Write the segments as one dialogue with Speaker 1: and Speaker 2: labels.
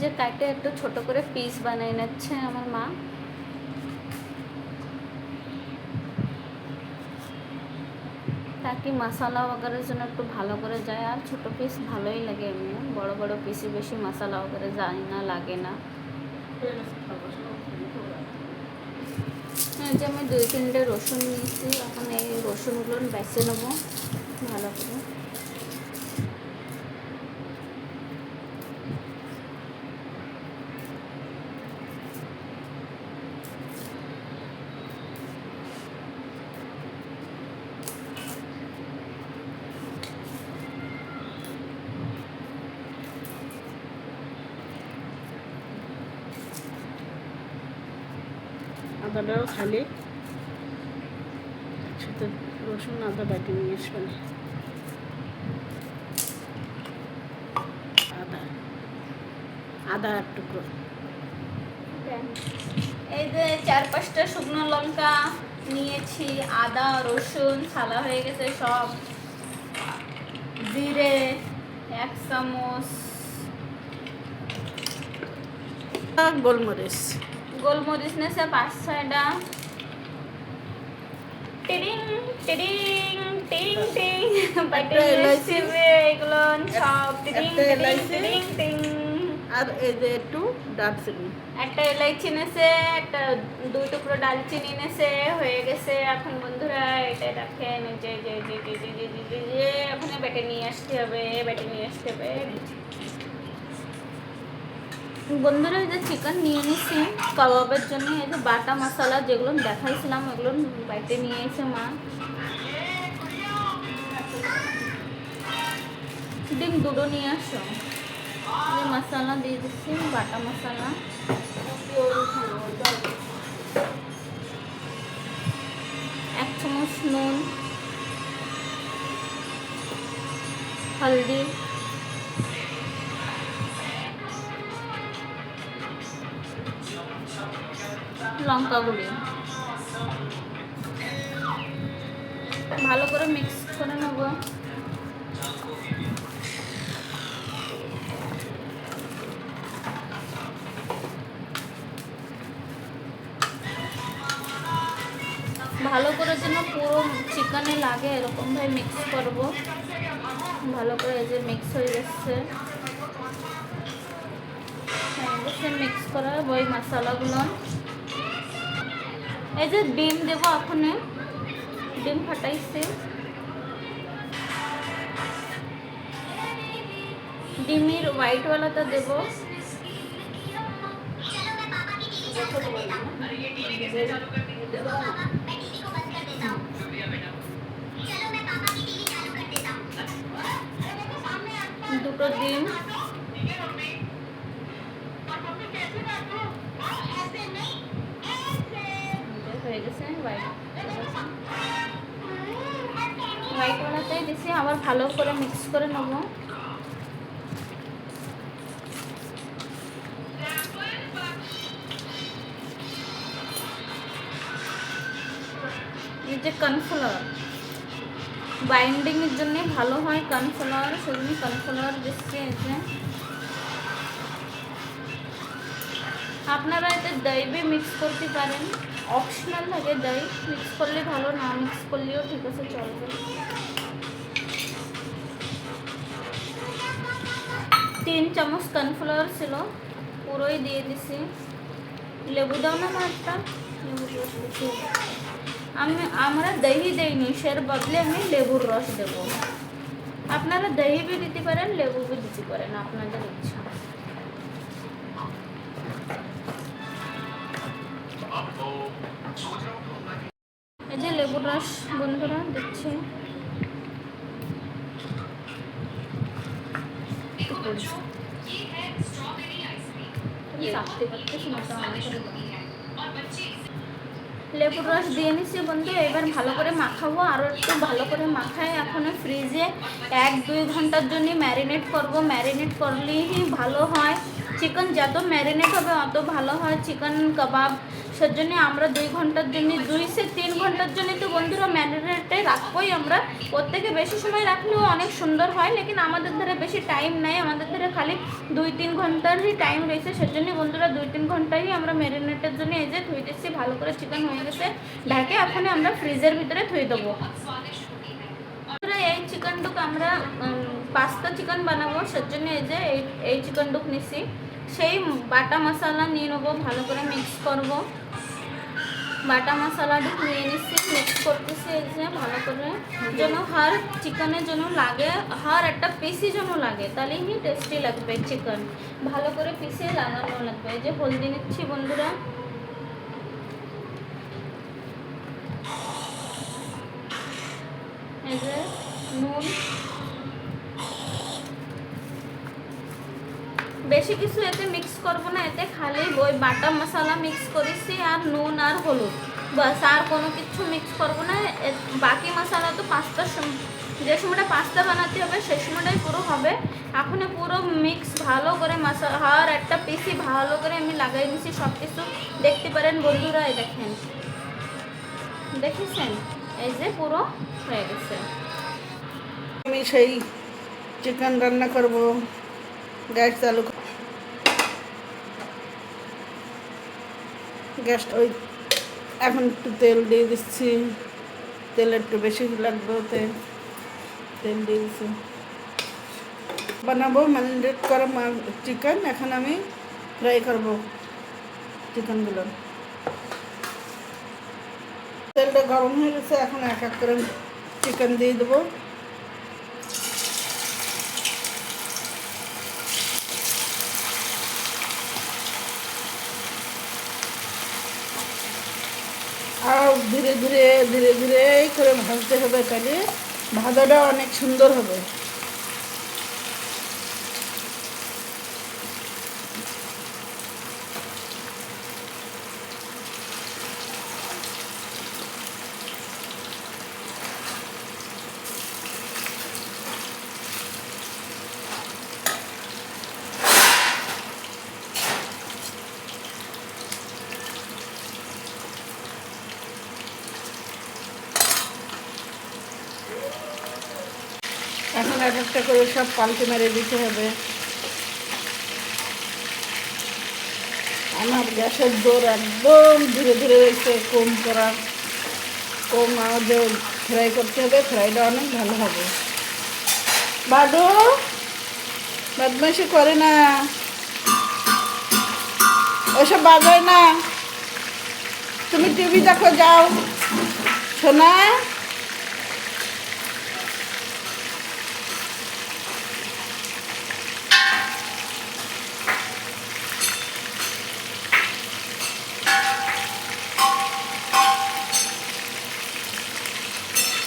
Speaker 1: যে কাটে একটু ছোট করে পিস বানিয়ে নিচ্ছে আমার মা। তাকে মশলা वगैरह জন্য একটু ভালো করে যায়, আর ছোট পিস ভালোই লাগে, এমনি বড় বড় পিসে বেশি মশলা वगैरह যায় না, লাগে না। যে আমি 2-3টে রসুন নিয়েছি, এখন এই রসুনগুলো বেছে নেবো ভালো করে।
Speaker 2: আদাটাও খালি একসাথে রসুন আদা বাটি নিয়ে আসবেন। আদা আদা এক টুকরো,
Speaker 1: এই যে 4-5টা শুকনো লঙ্কা নিয়েছি, আদা রসুন ছালা হয়ে গেছে সব, জিরে 1 চামচ,
Speaker 2: গোলমরিচ
Speaker 1: গোলমরিচ নেছে 5-6টা, টিডিং টিডিং টিং টিং বাটি
Speaker 2: এলাচি,
Speaker 1: এগুলো সব টিডিং টিডিং টিডিং টিং।
Speaker 2: আর এই যে একটু দারচিনি,
Speaker 1: একটা এলাইচি নেছে, একটা 2 টুকরো ডালচিনি নেছে, হয়ে গেছে। এখন বন্ধুরা এটা রাখেন, যে যে যে যে যে যে যে যে এখন বেটে নিয়ে আসতে হবে, বেটে নিয়ে আসতে হবে। বন্ধুরা এই যে চিকেন নিয়ে নিছি কাবাবের জন্য, এই যে বাটা মশলা যেগুলো দেখাইছিলাম ওগুলো বেটে নিয়ে এসে মা। ডিম 2টো নিয়ে আসো, এই মশলা দিয়ে দিচ্ছি, বাটা মশলা, 1 চামচ নুন, হলদি, লঙ্কা গুঁড়ি, ভালো করে মিক্স করে নেব। ভালো করে যেন পুরো চিকেনে লাগে এরকমভাবে মিক্স করব ভালো করে। এই যে মিক্স হয়ে যাচ্ছে, মিক্স করা ওই মশলাগুলো। এই যে ডিম দেবো, এখন ডিম ফাটাইছে, ডিমের হোয়াইটওয়ালাটা দেবো। দুটো ডিম, হয়ে গেছে। হোয়াইটওয়ালাটাই দিছি, আবার ভালো করে মিক্স করে নেবো। এই যে কর্নফ্লাওয়ার বাইন্ডিংয়ের জন্য ভালো হয় কর্নফ্লাওয়ার, সেজন্য কর্নফ্লাওয়ার দিচ্ছি। এই যে আপনারা এতে দই भी মিক্স করতে পারেন, অপশনাল থাকে, দই মিক্স করলে ভালো, না মিক্স করলেও ঠিক আছে, চলবে। 3 চামচ কর্নফ্লাওয়ার ছিল, পুরোই দিয়ে দিছি। লেবু দাও না একটা, লেবুর রস দিচ্ছি। আমরা দহি দেইনি, সের বদলে আমি লেবুর রস দেব। আপনারা দহি भी দিতে পারেন, লেবু भी দিতে পারেন, আপনাদের ইচ্ছা। এই যে লেবুর রস বন্ধুরা দিচ্ছি, লেবুর রস দিয়ে নিচ্ছি বন্ধু। এবার ভালো করে মাখাবো, আরও একটু ভালো করে মাখায় এখন ফ্রিজে 1-2 ঘন্টার জন্য ম্যারিনেট করব। ম্যারিনেট করলেই ভালো হয়, চিকেন যত ম্যারিনেট হবে অত ভালো হয়। চিকেন কাবাব সেজন্য আমরা 2 ঘন্টার জন্য 2 থেকে 3 ঘন্টার জন্য তো বন্ধুরা ম্যারিনেটে রাখবোই আমরা। ওর থেকে বেশি সময় রাখলেও অনেক সুন্দর হয়, লেকিন আমাদের ধারে বেশি টাইম নাই, আমাদের ধারে খালি 2-3 ঘন্টারই টাইম রয়েছে। সেজন্য বন্ধুরা 2-3 ঘন্টাই আমরা ম্যারিনেটের জন্য এই যে ধুইতেছি। ভালো করে চিকেন হয়ে গেছে, ঢাকে এখন আমরা ফ্রিজের ভিতরে ধুয়ে দেবো। এই চিকেনটুকু আমরা পাস্তা চিকেন বানাবো, সেজন্য এই যে এই চিকেনটুকু নিছি। সেই বাটা মশলা নিয়ে নেবো, ভালো করে মিক্স করব। বাটা মশলাটুকু নিয়ে নিচ্ছি, মিক্স করতেছি এই যে ভালো করে, যেন হার চিকেনের জন্য লাগে, হার একটা পিসি যেন লাগে, তাহলেই টেস্টি লাগবে চিকেন। ভালো করে পিসিয়ে লাগানো লাগবে। এই যে হলদি নিচ্ছি বন্ধুরা, এই যে নুন, বেশি কিছু এতে মিক্স করবো না, এতে খালি ওই বাটা মশলা মিক্স করেছি আর নুন আর হলুদ, বাস। আর কোনো কিছু মিক্স করবো না। বাকি মশলা তো পাস্তার যে সময়টা পাস্তা বানাতে হবে সেই সময়টাই পুরো হবে। এখন পুরো মিক্স ভালো করে মশলা আর একটা পিসি ভালো করে আমি লাগাই দিচ্ছি সব কিছু। দেখতে পারেন বন্ধুরা, এই দেখেন, দেখেছেন এই যে পুরো হয়ে গেছে।
Speaker 2: আমি সেই চিকেন রান্না করব। গ্যাস চালু, গ্যাস ওই এখন একটু তেল দিয়ে দিচ্ছি। তেল একটু বেশি লাগবে, ওতে তেল দিয়ে দিচ্ছি। বানাবো ম্যারিনেট করা চিকেন। এখন আমি ফ্রাই করব চিকেনগুলো। তেলটা গরম হয়ে গেছে, এখন এক এক করে চিকেন দিয়ে দেবো। আর ধীরে ধীরে ধীরে ধীরে করে ভাজতে হবে, তাহলে ভাজাটা অনেক সুন্দর হবে। এখন এক একটা করে সব পাল্টে মেরে দিতে হবে। আমার গ্যাসের জোর একদম ধীরে ধীরে রয়েছে, কম আওয়াজে ফ্রাই করতে হবে, ফ্রাইটা অনেক ভালো হবে। বাদু বদমাইশি করে না, ওসব বাজায় না। তুমি টিভি দেখো, যাও শোনা।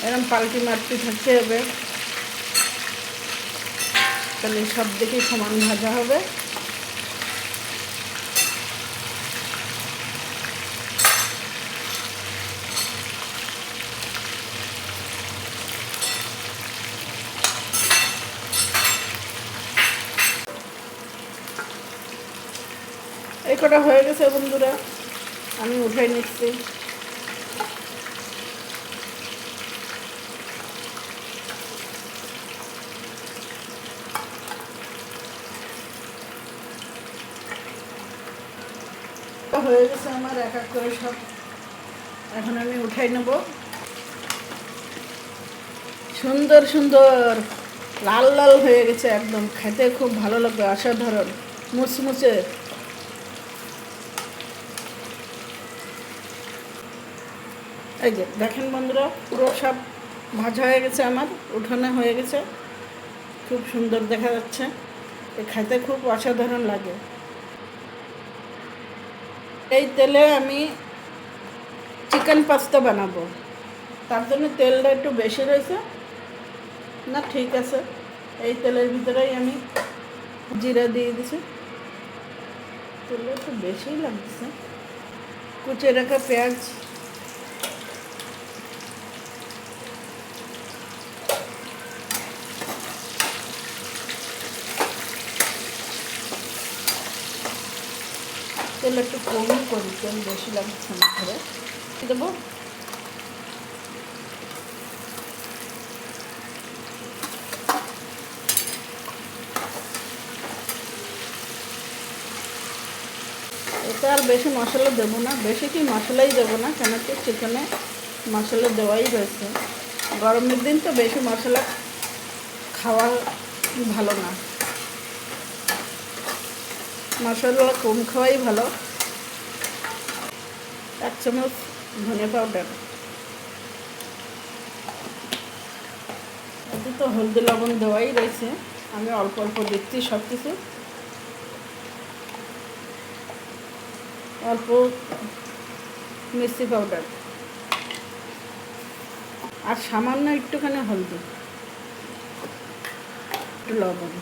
Speaker 2: এরকম পাল্টি মারতে থাকতে হবে, তাহলে সব দিকেই সমান ভাজা হবে। এই কটা হয়ে গেছে বন্ধুরা, আমি উঠাই নিচ্ছি। হয়ে গেছে আমার এক এক করে সব, এখন আমি উঠাই নেব। সুন্দর সুন্দর লাল লাল হয়ে গেছে, একদম খেতে খুব ভালো লাগবে, অসাধারণ মুচমুচে। এই যে দেখেন বন্ধুরা, পুরো সব ভাজা হয়ে গেছে, আমার উঠানো হয়ে গেছে, খুব সুন্দর দেখা যাচ্ছে, খেতে খুব অসাধারণ লাগে। এই তেলে আমি চিকেন পাস্তা বানাবো, তার জন্য তেলটা একটু বেশি রয়েছে না, ঠিক আছে। এই তেলের ভিতরেই আমি জিরা দিয়ে দিছি, তেলটা একটু বেশিই লাগছে। কুচে রাখা পেঁয়াজ, তেল একটু কমই করি, তেল বেশি লাগছে না ধরে দেবো। এতে আর বেশি মশলা দেবো না, বেশি কি মশলাই দেবো না, কেন কি চিকেনে মশলা দেওয়াই রয়েছে। গরমের দিন তো বেশি মশলা খাওয়া ভালো না, মশলা কম খাওয়াই ভালো। 1 চামচ ধনে পাউডার, এতে তো হলদি লবণ দেওয়াই রয়েছে, আমি অল্প অল্প দিচ্ছি সব কিছু। অল্প মিষ্টি পাউডার আর সামান্য একটুখানি হলদি, একটু লবণ।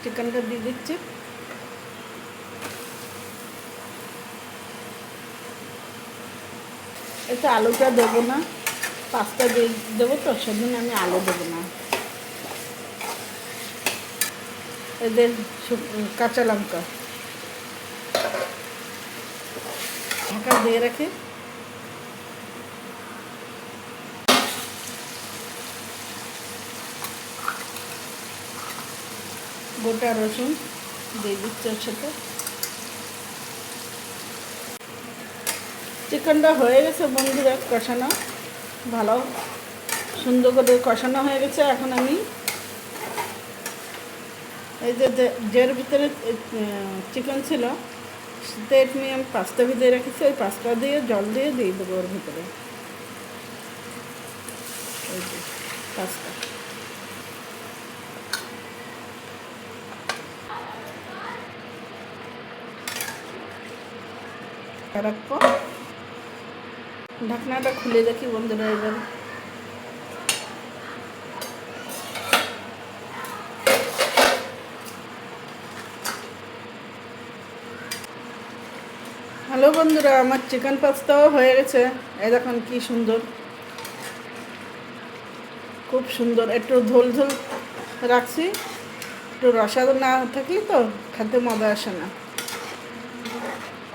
Speaker 2: চিকেনটা দিয়ে দিচ্ছি। এতে আলুটা দেবো না, পাস্তা দিয়ে দেবো তো, সেদিন আমি আলু দেবো না। এদের কাঁচা লঙ্কা ঢাকা দিয়ে রাখি। গোটা রসুন দিয়ে দিচ্ছি ওর সাথে। চিকেনটা হয়ে গেছে বন্ধুরা, কষানো ভালো সুন্দর করে কষানো হয়ে গেছে। এখন আমি এই যের ভিতরে চিকেন ছিল সেটা আমি পাস্তা ভিজিয়ে রেখেছি, ওই পাস্তা দিয়ে জল দিয়ে দেবো ওর ভিতরে। এই যে পাস্তা রাখবো। ঢাকনাটা খুলে দেখি বন্ধুরা এবার। হ্যালো বন্ধুরা, আমার চিকেন পাস্তাও হয়ে গেছে। এই দেখুন কি সুন্দর, খুব সুন্দর। একটু ঝোল ঝোল রাখছি, একটু রসা না থাকলে তো খেতে মজা আসে না,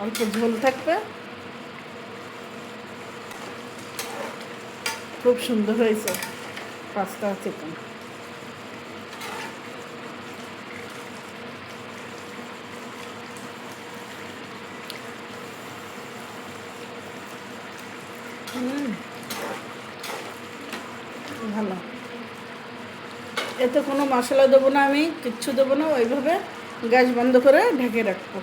Speaker 2: অল্প ঝোল থাকবে। খুব সুন্দর হয়েছে পাস্তা চিকেন। ভালো। এতে কোনো মশলা দেবো না, আমি কিচ্ছু দেবো না, ওইভাবে গ্যাস বন্ধ করে ঢেকে রাখবো।